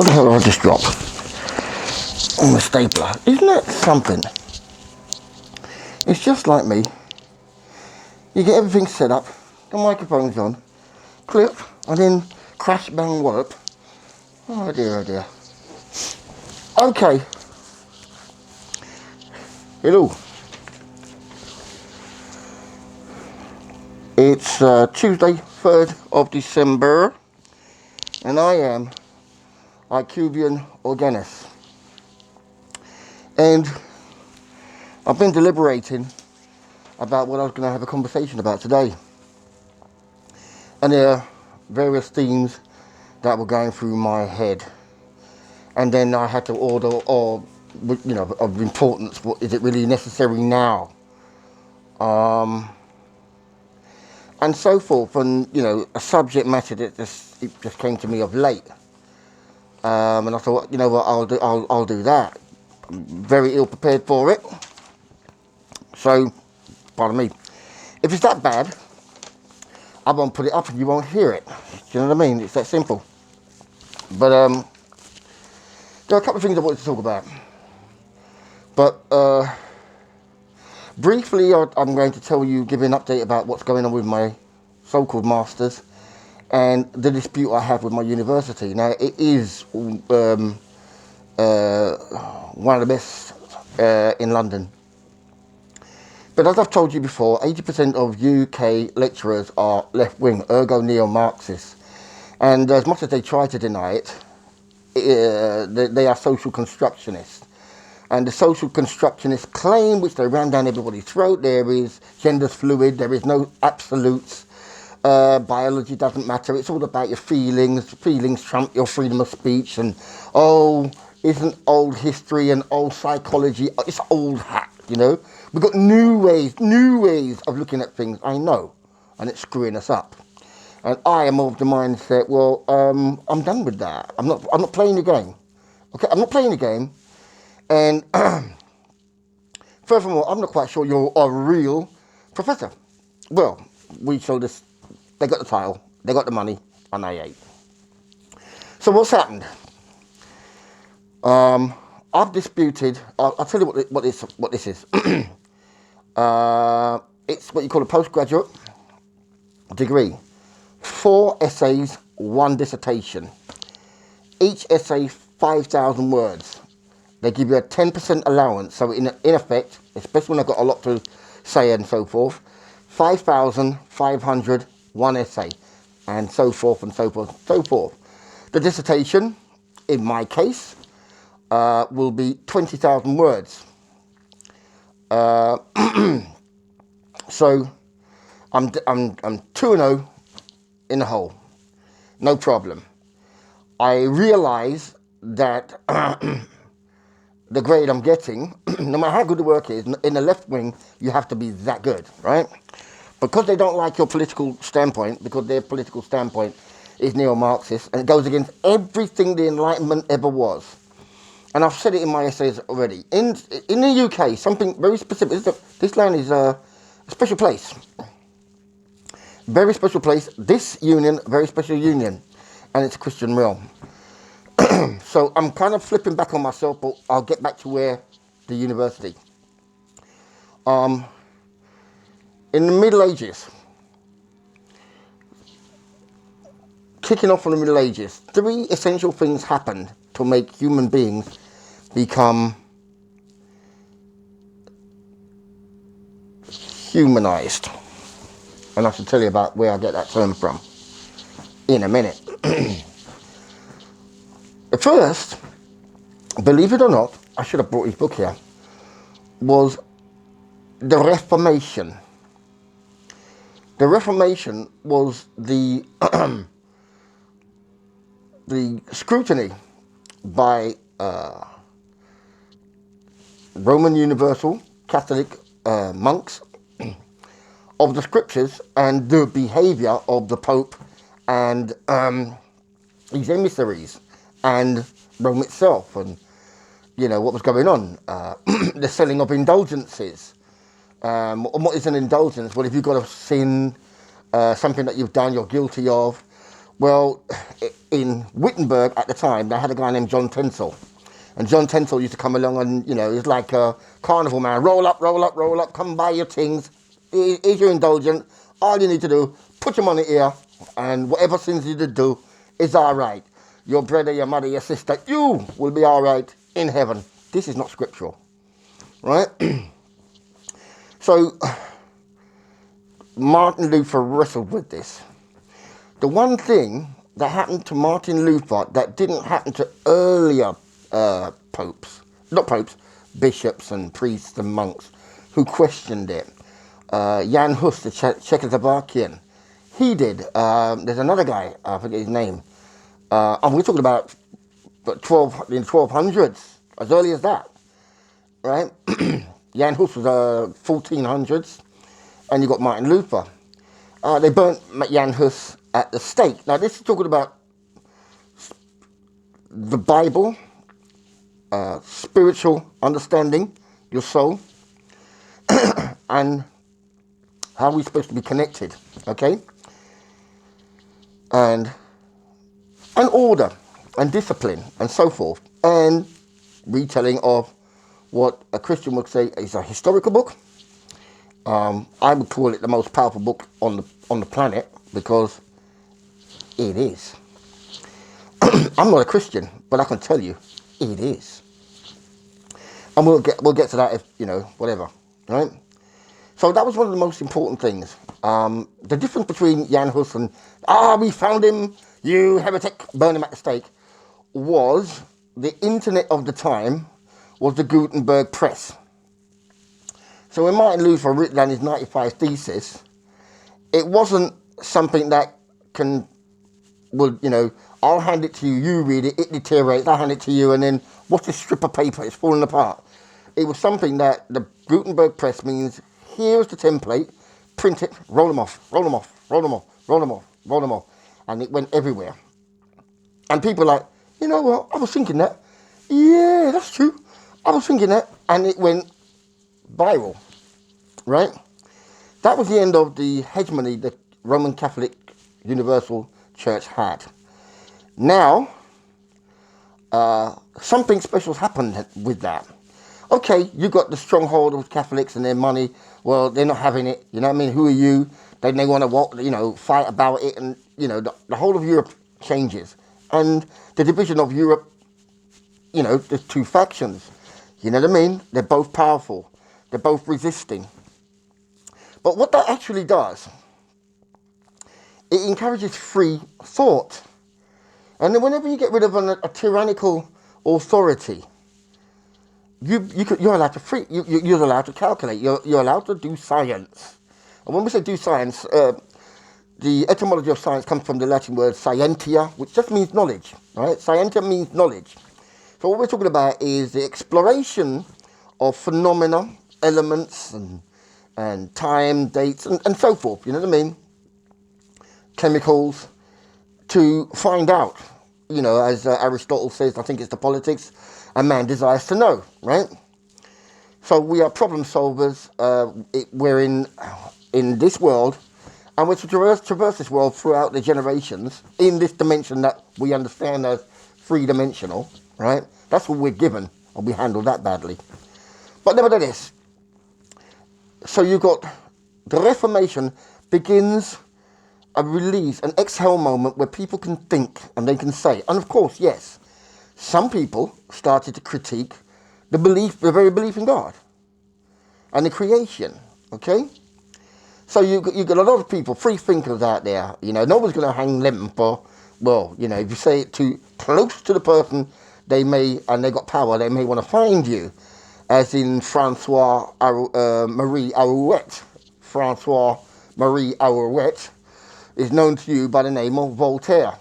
What the hell did I just drop? On the stapler. Isn't that something? It's just like me. You get everything set up, the microphone's on, clip, and then crash, bang, wallop. Oh dear, oh dear. Okay. Hello. It's Tuesday, 3rd of December, and I am Icuvian Organis. And I've been deliberating about what I was going to have a conversation about today. And there are various themes that were going through my head. And then I had to order, or, you know, of importance, what is it really necessary now? And so forth, and, you know, a subject matter that just came to me of late. And I thought, you know what, I'll do that. I'm very ill prepared for it. So, pardon me. If it's that bad, I won't put it up and you won't hear it. Do you know what I mean? It's that simple. But there are a couple of things I wanted to talk about. But briefly, I'm going to give you an update about what's going on with my so-called masters and the dispute I have with my university. Now, it is one of the best in London. But as I've told you before, 80% of UK lecturers are left-wing, ergo neo-Marxists. And as much as they try to deny it, they are social constructionists. And the social constructionist claim, which they ram down everybody's throat, there is gender's fluid, there is no absolutes, biology doesn't matter, it's all about your feelings trump your freedom of speech, and isn't old history and old psychology, it's old hat, you know. We've got new ways of looking at things, I know, and it's screwing us up. And I am of the mindset, well, I'm done with that. I'm not playing the game. Okay, I'm not playing the game. And furthermore, I'm not quite sure you're a real professor. Well, we showed this. They got the title, they got the money, and I ate. So what's happened? I've disputed. I'll tell you what this is. It's what you call a postgraduate degree. 4 essays, 1 dissertation. Each essay 5,000 words. They give you a 10% allowance. So in effect, especially when I've got a lot to say and so forth, 5,500, 1 essay, and so forth and so forth and so forth. The dissertation, in my case, will be 20,000 words. So I'm 2-0 in the hole. No problem. I realise that the grade I'm getting, no matter how good the work is, in the left wing, you have to be that good, right? Because they don't like your political standpoint, because their political standpoint is neo-Marxist, and it goes against everything the Enlightenment ever was. And I've said it in my essays already. In the UK, something very specific, this land is a special place. Very special place. This union, very special union. And it's a Christian realm. So I'm kind of flipping back on myself, but I'll get back to where the university. In the Middle Ages, kicking off from the Middle Ages, 3 essential things happened to make human beings become humanized. And I should tell you about where I get that term from in a minute. The first, believe it or not, I should have brought his book here, was the Reformation. The Reformation was the the scrutiny by Roman Universal Catholic monks of the scriptures and the behaviour of the Pope and his emissaries and Rome itself, and you know what was going on, the selling of indulgences. What is an indulgence? Well, if you've got a sin, something that you've done, you're guilty of, Well, in Wittenberg at the time, they had a guy named John Tensel. And John Tensel used to come along and, he was like a carnival man. Roll up, roll up, roll up, come buy your things. Here's your indulgence. All you need to do, put them on the ear, and whatever sins you did do is all right. Your brother, your mother, your sister, you will be all right in heaven. This is not scriptural, right? So, Martin Luther wrestled with this. The one thing that happened to Martin Luther that didn't happen to earlier bishops and priests and monks who questioned it. Jan Hus, the Czechoslovakian, he did. There's another guy, I forget his name. And we're talking about in the 1200s, as early as that, right? Jan Hus was 1400s, and you got Martin Luther. They burnt Jan Hus at the stake. Now, this is talking about the Bible, spiritual understanding, your soul, and how we're supposed to be connected, okay? And order, and discipline, and so forth, and retelling of what a Christian would say is a historical book. I would call it the most powerful book on the planet, because it is. I'm not a Christian, but I can tell you, it is. And we'll get to that if, whatever, right? So that was one of the most important things. The difference between Jan Hus and, we found him, you heretic, burn him at the stake, was the internet of the time was the Gutenberg press. So when Martin Luther wrote down his 95 Thesis, it wasn't something that I'll hand it to you, you read it, it deteriorates, I'll hand it to you, and then what's this strip of paper? It's falling apart. It was something that the Gutenberg press means, here's the template, print it, roll them off, roll them off, roll them off, roll them off, roll them off. And it went everywhere. And people are like, you know what, I was thinking that. Yeah, that's true. I was thinking that. And it went viral, right? That was the end of the hegemony that Roman Catholic Universal Church had. Now, something special happened with that. Okay, you got the stronghold of Catholics and their money. Well, they're not having it. You know what I mean? Who are you? Then they want to fight about it, and the whole of Europe changes, and the division of Europe. There's two factions. You know what I mean? They're both powerful. They're both resisting. But what that actually does, it encourages free thought. And then whenever you get rid of a tyrannical authority, you're allowed to you're allowed to calculate. You're allowed to do science. And when we say do science, the etymology of science comes from the Latin word scientia, which just means knowledge. Right? Scientia means knowledge. So what we're talking about is the exploration of phenomena, elements, and time, dates, and so forth. You know what I mean? Chemicals, to find out. As Aristotle says, I think it's the politics, a man desires to know, right? So we are problem solvers. We're in this world, and we're to traverse this world throughout the generations in this dimension that we understand as three-dimensional, right? That's what we're given, and we handle that badly. But nevertheless, so you've got the Reformation begins a release, an exhale moment where people can think and they can say. And of course, yes, some people started to critique the very belief in God and the creation, okay? So you got a lot of people, free thinkers out there, nobody's going to hang them for, if you say it too close to the person, they got power, they may want to find you, as in Francois Marie Arouet. Francois Marie Arouet is known to you by the name of Voltaire.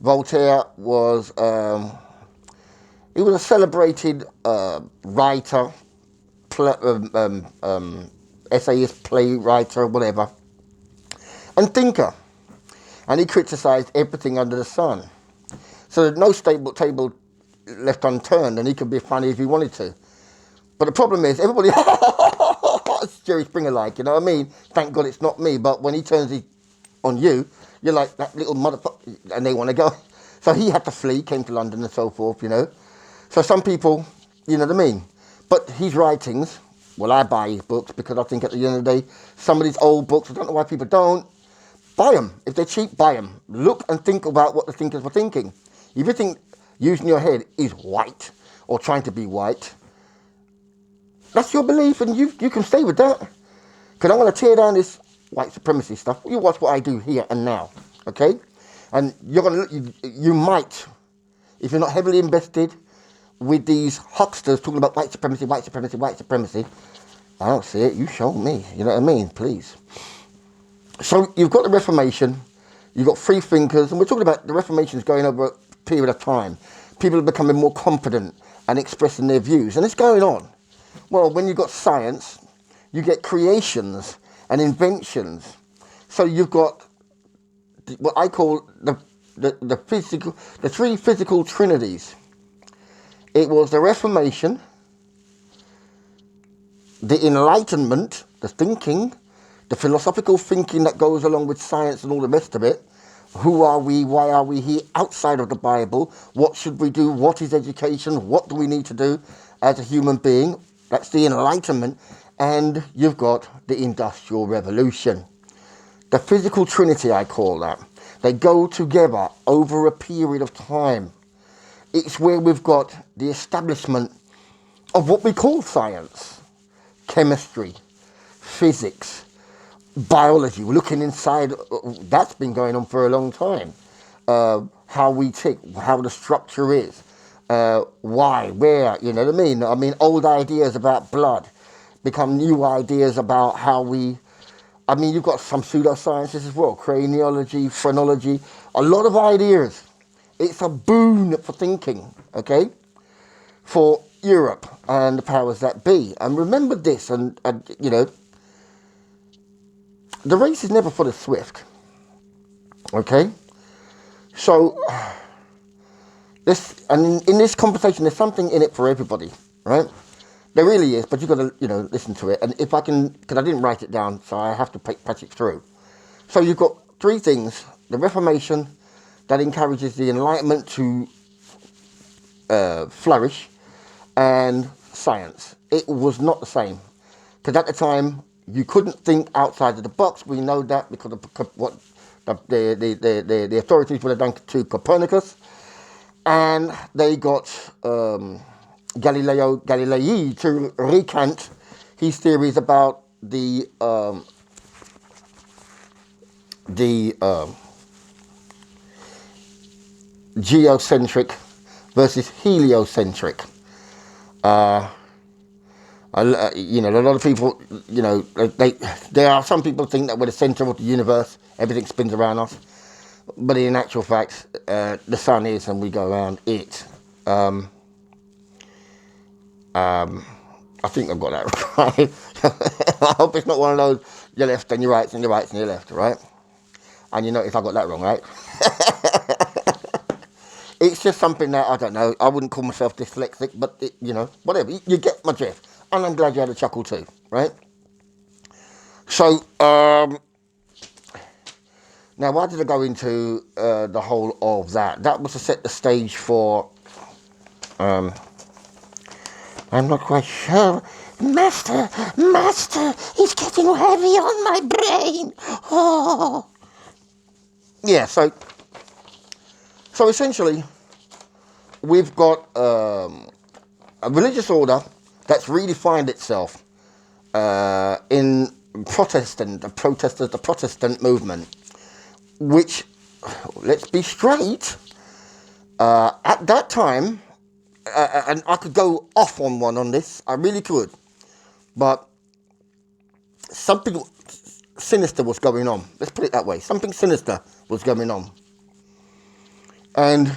Voltaire was he was a celebrated writer, essayist, playwright, whatever, and thinker. And he criticised everything under the sun. So there's no table left unturned, and he could be funny if he wanted to. But the problem is, everybody, it's Jerry Springer-like, you know what I mean? Thank God it's not me. But when he turns on you, You're like that little motherfucker, and they want to go. So he had to flee, came to London and so forth, you know. So some people, you know what I mean? But his writings, well, I buy his books because I think at the end of the day, some of these old books, I don't know why people don't, buy them. If they're cheap, buy them. Look and think about what the thinkers were thinking. If you think using your head is white or trying to be white, that's your belief and you can stay with that. Because I'm going to tear down this white supremacy stuff. You watch what I do here and now, okay? And you're going to look, you might, if you're not heavily invested with these hucksters talking about white supremacy, white supremacy, white supremacy, I don't see it. You show me. You know what I mean? Please. So you've got the Reformation, you've got free thinkers, and we're talking about the Reformation is going over a period of time. People are becoming more confident and expressing their views, and it's going on. Well, when you've got science, you get creations and inventions. So you've got what I call the three physical trinities. It was the Reformation, the Enlightenment, the thinking, the philosophical thinking that goes along with science and all the rest of it. Who are we? Why are we here outside of the Bible? What should we do? What is education? What do we need to do as a human being? That's the Enlightenment. And you've got the Industrial Revolution. The physical trinity, I call that. They go together over a period of time. It's where we've got the establishment of what we call science, chemistry, physics, biology. We're looking inside. That's been going on for a long time. How we tick, how the structure is, why, where, you know what I mean? I mean, old ideas about blood become new ideas about how we, I mean, you've got some pseudosciences as well, craniology, phrenology, a lot of ideas. It's a boon for thinking, okay, for Europe and the powers that be. And remember this, and you know, the race is never for the swift, okay? So, and in this conversation, there's something in it for everybody, right? There really is, but you've got to, you know, listen to it. And if I can, because I didn't write it down, so I have to patch it through. So you've got three things. The Reformation, that encourages the Enlightenment to flourish, and science. It was not the same. Because at the time, you couldn't think outside of the box. We know that because of what the authorities would have done to Copernicus. And they got Galileo Galilei to recant his theories about the geocentric versus heliocentric. You know, a lot of people, you know, there are some people think that we're the center of the universe, everything spins around us. But in actual fact, the sun is, and we go around it. I think I've got that right. I hope it's not one of those, your left and your right and your right and your left, right? And you notice I got that wrong, right? It's just something that, I don't know, I wouldn't call myself dyslexic, but, it, you know, whatever. You get my drift. And I'm glad you had a chuckle too, right? So, now why did I go into the whole of that? That was to set the stage for, I'm not quite sure. Master, it's getting heavy on my brain. Oh. Yeah, so essentially, we've got a religious order that's redefined itself in the Protestant movement, which, let's be straight, at that time, and I could go off on one on this, I really could, but something sinister was going on. Let's put it that way. Something sinister was going on. And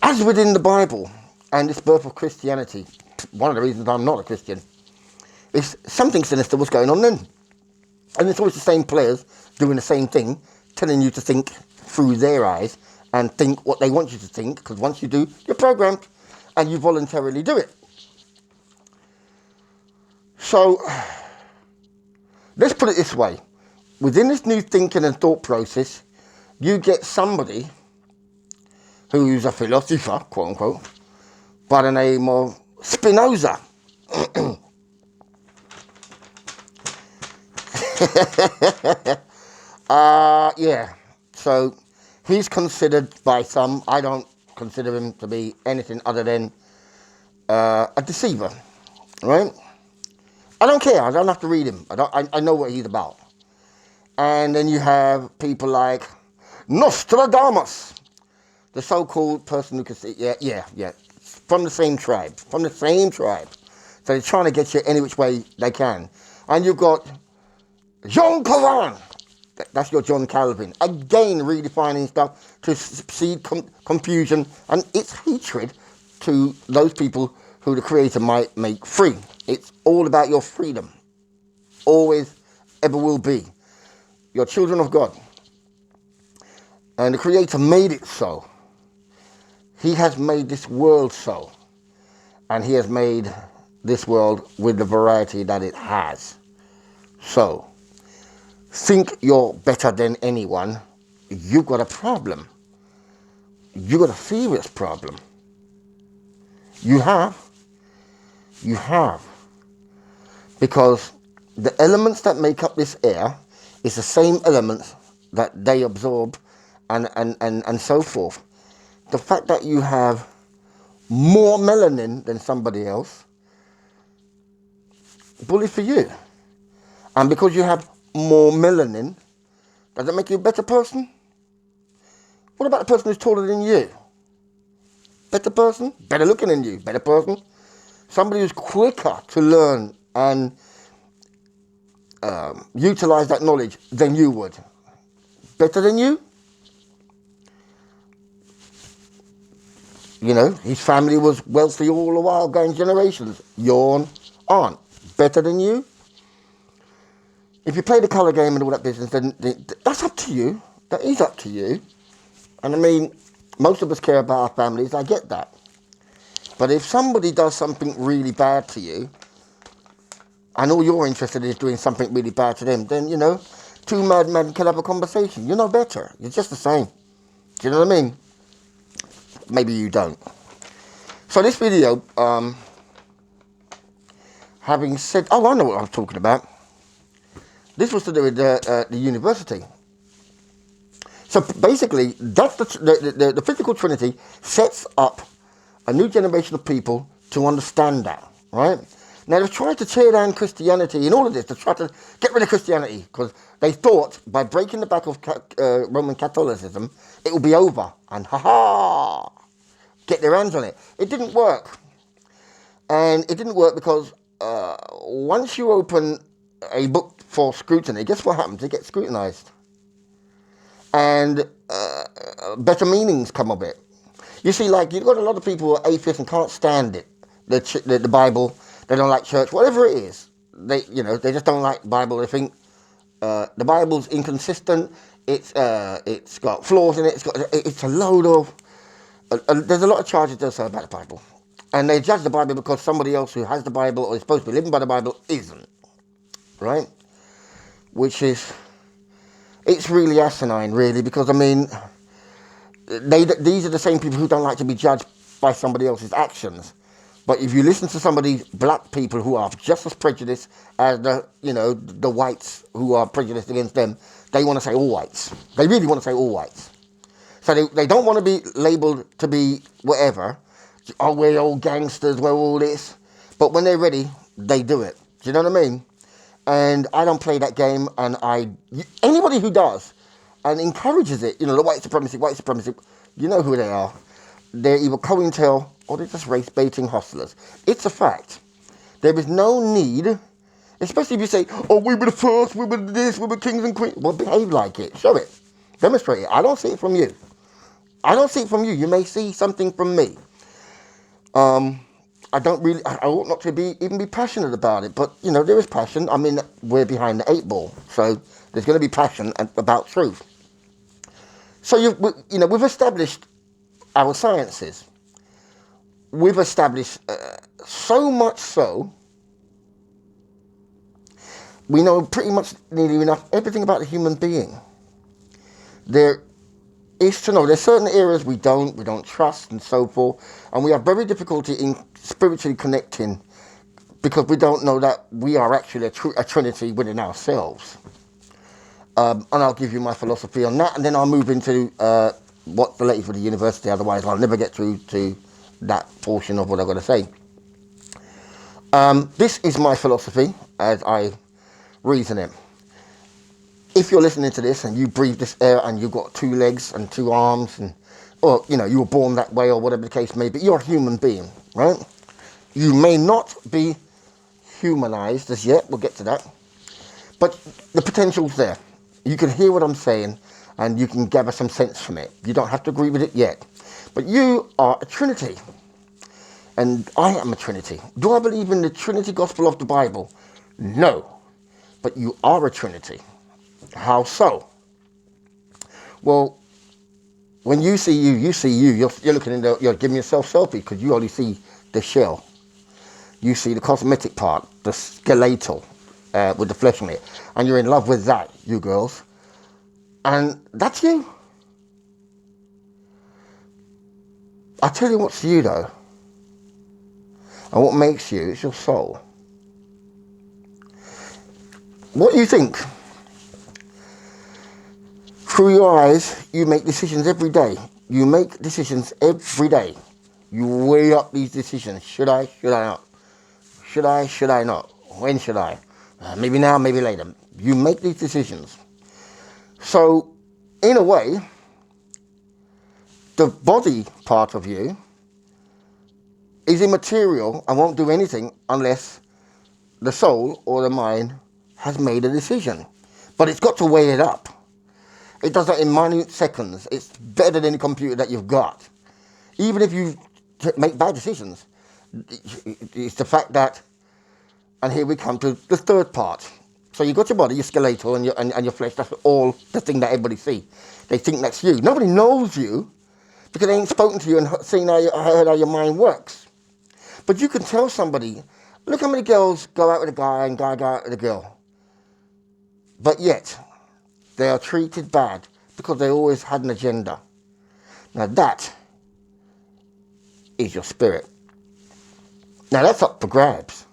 as within the Bible and this birth of Christianity, one of the reasons I'm not a Christian, is something sinister was going on then. And it's always the same players doing the same thing, telling you to think through their eyes and think what they want you to think, because once you do, you're programmed and you voluntarily do it. So, let's put it this way. within this new thinking and thought process, you get somebody who's a philosopher, quote unquote, by the name of Spinoza. Yeah. So he's considered by some, I don't consider him to be anything other than a deceiver, right? I don't care. I don't have to read him. I know what he's about. And then you have people like Nostradamus, the so-called person who can see, yeah, from the same tribe, So they're trying to get you any which way they can. And you've got Jean Calvin. That's your John Calvin. Again, redefining stuff to seed confusion and its hatred to those people who the Creator might make free. It's all about your freedom. Always, ever will be. You're children of God. And the Creator made it so. He has made this world so. And He has made this world with the variety that it has. So, think you're better than anyone, you've got a problem. You've got a serious problem. You have. Because the elements that make up this air is the same elements that they absorb and so forth. The fact that you have more melanin than somebody else, bully for you. And because you have more melanin, does that make you a better person? What about the person who's taller than you? Better person? Better looking than you? Better person? Somebody who's quicker to learn and utilize that knowledge than you would. Better than you? You know, his family was wealthy all the while, going generations. Yours aren't. Better than you? If you play the colour game and all that business, then that's up to you. That is up to you. And I mean, most of us care about our families, I get that. But if somebody does something really bad to you, and all you're interested in is doing something really bad to them, then, you know, two madmen can have a conversation. You're no better. You're just the same. Do you know what I mean? Maybe you don't. So this video, having said, oh, I know what I was talking about. This was to do with the university. So basically, that's the physical trinity sets up a new generation of people to understand that, right? Now, they've tried to tear down Christianity in all of this, to try to get rid of Christianity, because they thought by breaking the back of Roman Catholicism, it will be over, and get their hands on it. It didn't work. And it didn't work because once you open a book for scrutiny, guess what happens? It gets scrutinized. And better meanings come of it. You see, like, you've got a lot of people who are atheists and can't stand it. The Bible, they don't like church, whatever it is. They just don't like the Bible. They think the Bible's inconsistent. It's got flaws in it. It's a load of. There's a lot of charges they'll say about the Bible, and they judge the Bible because somebody else who has the Bible or is supposed to be living by the Bible isn't, right? Which is, it's really asinine, really, because I mean, these are the same people who don't like to be judged by somebody else's actions. But if you listen to some of these black people who are just as prejudiced as the whites who are prejudiced against them, they want to say all whites. They really want to say all whites. So they don't want to be labelled to be whatever. Oh, we're all gangsters, we're all this. But when they're ready, they do it. Do you know what I mean? And I don't play that game, and anybody who does and encourages it, the white supremacy, you know who they are. They're either COINTEL or they're just race-baiting hustlers. It's a fact. There is no need, especially if you say, oh, we were the first, we were this, we were kings and queens. Well, behave like it. Show it. Demonstrate it. I don't see it from you. You may see something from me. I ought not to even be passionate about it, but, there is passion. I mean, we're behind the 8 ball, so there's going to be passion about truth. So, we've established our sciences. We've established so much so we know pretty much nearly enough everything about the human being. There is to know there's certain areas we don't trust and so forth, and we have very difficulty in spiritually connecting because we don't know that we are actually a trinity within ourselves. And I'll give you my philosophy on that, and then I'll move into what's related with the university. Otherwise, I'll never get through to that portion of what I've got to say. This is my philosophy as I reason it. If you're listening to this and you breathe this air and you've got 2 legs and 2 arms, and or you were born that way or whatever the case may be, you're a human being, right? You may not be humanized as yet, we'll get to that, but the potential's there. You can hear what I'm saying and you can gather some sense from it. You don't have to agree with it yet, but you are a trinity and I am a trinity. Do I believe in the Trinity gospel of the Bible? No, but you are a trinity. How so? Well, when you see you, you're looking in you're giving yourself selfie because you only see the shell. You see the cosmetic part, the skeletal, with the flesh on it. And you're in love with that, you girls. And that's you. I tell you what's you though. And what makes you is your soul. What you think. Through your eyes, you make decisions every day. You make decisions every day. You weigh up these decisions. Should I not? Should I not? When should I? Maybe now, maybe later. You make these decisions. So, in a way, the body part of you is immaterial and won't do anything unless the soul or the mind has made a decision. But it's got to weigh it up. It does that in minute seconds. It's better than the computer that you've got. Even if you make bad decisions, it's the fact that, and here we come to the third part. So you've got your body, your skeletal, and your flesh. That's all the thing that everybody sees. They think that's you. Nobody knows you because they ain't spoken to you and seen heard how your mind works. But you can tell somebody, look how many girls go out with a guy and guy go out with a girl. But yet, they are treated bad because they always had an agenda. Now that is your spirit. Now that's up for grabs.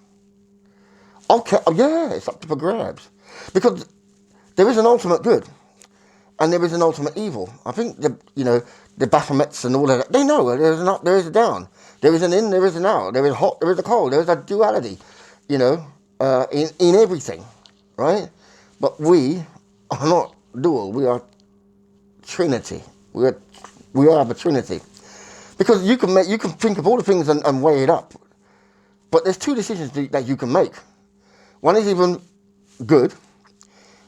Okay, oh yeah, it's up for grabs. Because there is an ultimate good and there is an ultimate evil. I think the Baphomets and all of that, they know there is an up, there is a down. There is an in, there is an out. There is hot, there is a cold. There is a duality, in everything, right? But we are not dual. We are Trinity. We are the Trinity. Because you can think of all the things and weigh it up. But there's 2 decisions that you can make. One is even good,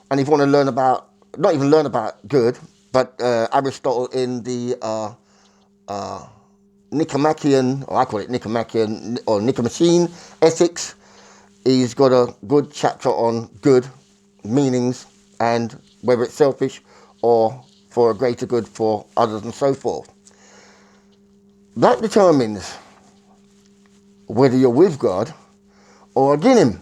and if you want to learn about, not even learn about good, but Aristotle in the Nicomachean, or I call it Nicomachean, or Nicomachean Ethics, he's got a good chapter on good meanings and whether it's selfish or for a greater good for others and so forth. That determines whether you're with God or against Him.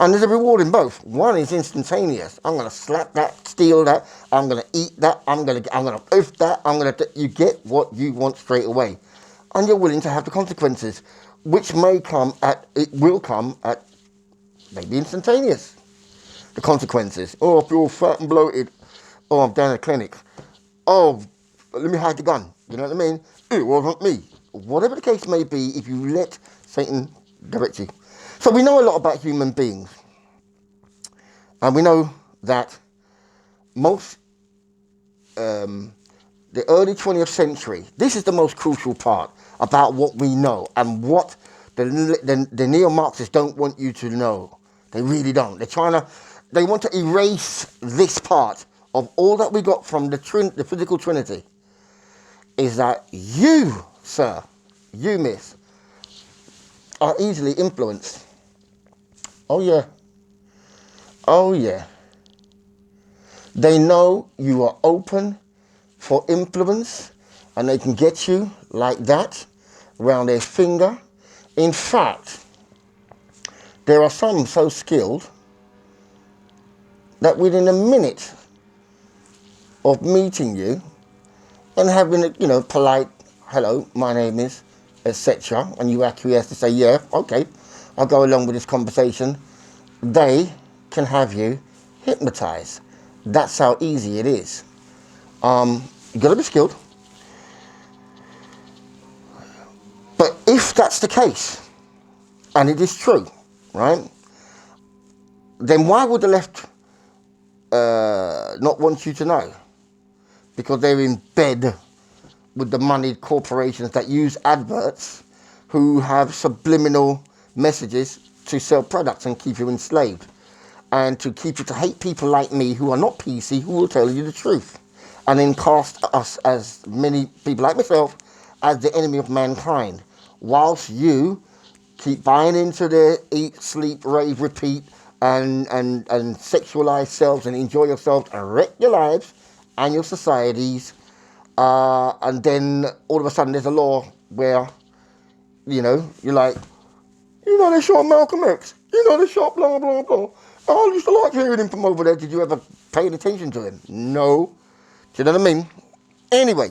And there's a reward in both. One is instantaneous. I'm going to slap that, steal that, I'm going to eat that, I'm going to oath that, you get what you want straight away. And you're willing to have the consequences, which will come at maybe instantaneous. The consequences. Oh, I feel fat and bloated. Oh, I'm down at the clinic. Oh, let me hide the gun. You know what I mean? It wasn't me. Whatever the case may be, if you let Satan direct you. So we know a lot about human beings. And we know that most, the early 20th century, this is the most crucial part about what we know and what the neo-Marxists don't want you to know. They really don't. They want to erase this part of all that we got from the physical Trinity. Is that you, sir, you, miss, are easily influenced. Oh, yeah. Oh, yeah. They know you are open for influence and they can get you like that around their finger. In fact, there are some so skilled that within a minute of meeting you and having a, polite, hello, my name is, etc., and you acquiesce to say, yeah, okay, I'll go along with this conversation, they can have you hypnotized. That's how easy it is. You got to be skilled. But if that's the case, and it is true, right, then why would the left not want you to know? Because they're in bed with the moneyed corporations that use adverts who have subliminal messages to sell products and keep you enslaved. And to keep you to hate people like me who are not PC, who will tell you the truth. And then cast us, as many people like myself, as the enemy of mankind. Whilst you keep buying into the eat, sleep, rave, repeat, and sexualize selves and enjoy yourselves and wreck your lives and your societies. And then all of a sudden there's a law where, you're like, they shot Malcolm X. They shot blah, blah, blah. Oh, I used to like hearing him from over there. Did you ever pay attention to him? No. Do you know what I mean? Anyway,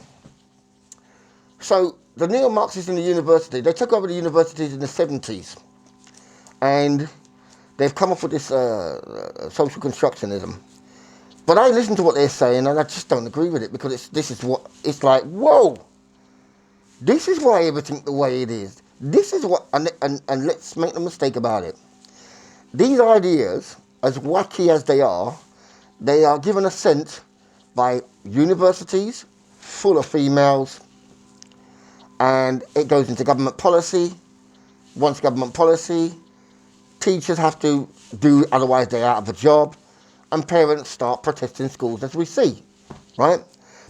so the neo-Marxists in the university, they took over the universities in the 70s. And they've come up with this social constructionism. But I listen to what they're saying and I just don't agree with it, because it's like, whoa, this is why everything's the way it is. This is what, and let's make no mistake about it. These ideas, as wacky as they are given assent by universities full of females, and it goes into government policy. Once government policy, teachers have to do, otherwise they're out of a job, and parents start protesting schools, as we see, right?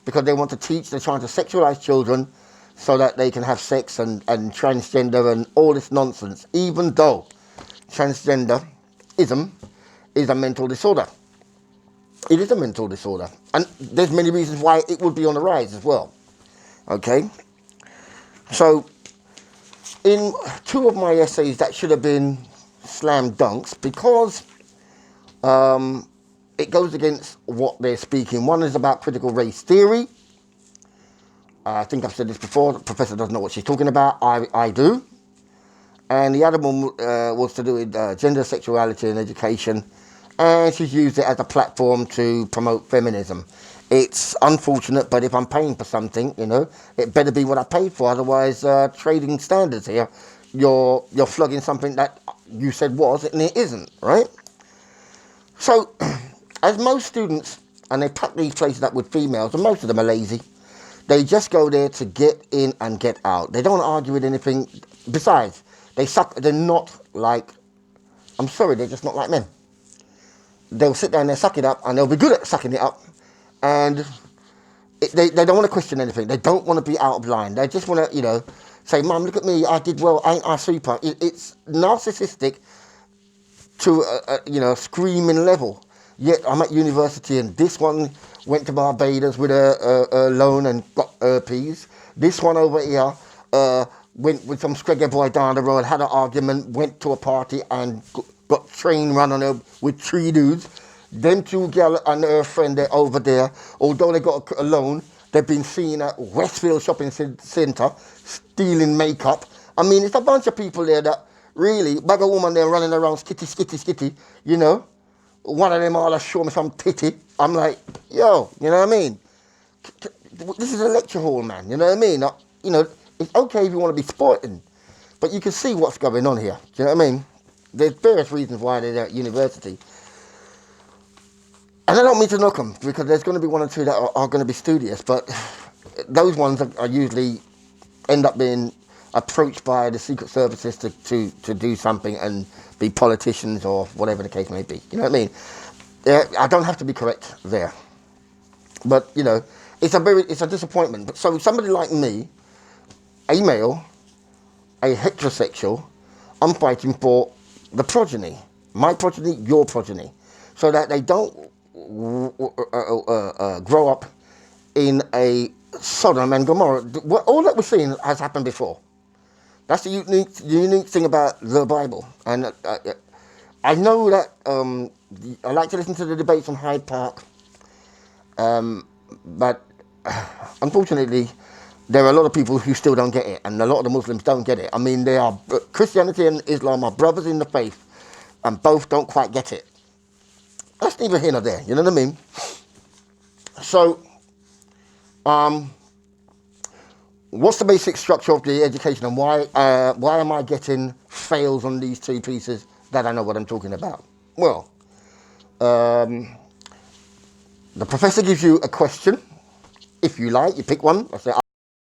Because they want to teach, they're trying to sexualize children so that they can have sex and transgender and all this nonsense, even though transgenderism is a mental disorder. It is a mental disorder. And there's many reasons why it would be on the rise as well. Okay? So, in two of my essays that should have been slam dunks, because it goes against what they're speaking. One is about critical race theory. I think I've said this before. The professor doesn't know what she's talking about. I do. And the other one was to do with gender, sexuality and education. And she's used it as a platform to promote feminism. It's unfortunate, but if I'm paying for something, it better be what I paid for. Otherwise, trading standards here, you're flogging something that you said was and it isn't, right? So, as most students, and they pack these places up with females, and most of them are lazy, they just go there to get in and get out. They don't argue with anything. Besides, they're not like, I'm sorry, they're just not like men. They'll sit down there, suck it up, and they'll be good at sucking it up. And they don't want to question anything. They don't want to be out of line. They just want to, say, Mum, look at me, I did well, ain't I super? It's narcissistic to a screaming level. Yet I'm at university and this one went to Barbados with a loan and got herpes. This one over here went with some scraggy boy down the road, had an argument, went to a party and got train run on her with 3 dudes. Them 2 gal and her friend, they're over there. Although they got a loan, they've been seen at Westfield Shopping Centre stealing makeup. I mean, it's a bunch of people there that really, bag of woman there running around skitty. One of them all show me some titty. I'm like, yo, you know what I mean? This is a lecture hall, man. You know what I mean? It's okay if you want to be sporting, but you can see what's going on here. Do you know what I mean? There's various reasons why they're there at university. And I don't mean to knock them, because there's going to be 1 or 2 that are going to be studious, but those ones are usually end up being approached by the secret services to do something and be politicians or whatever the case may be. You know what I mean? I don't have to be correct there. But, it's a disappointment. But so somebody like me, a male, a heterosexual, I'm fighting for the progeny. My progeny, your progeny. So that they don't grow up in a Sodom and Gomorrah. All that we're seeing has happened before. That's the unique thing about the Bible. And I know that I like to listen to the debates on Hyde Park, but unfortunately, there are a lot of people who still don't get it, and a lot of the Muslims don't get it. I mean, Christianity and Islam are brothers in the faith, and both don't quite get it. That's neither here nor there. You know what I mean? So, what's the basic structure of the education, and why am I getting fails on these two pieces that I know what I'm talking about? Well, the professor gives you a question. If you like, you pick one. I say,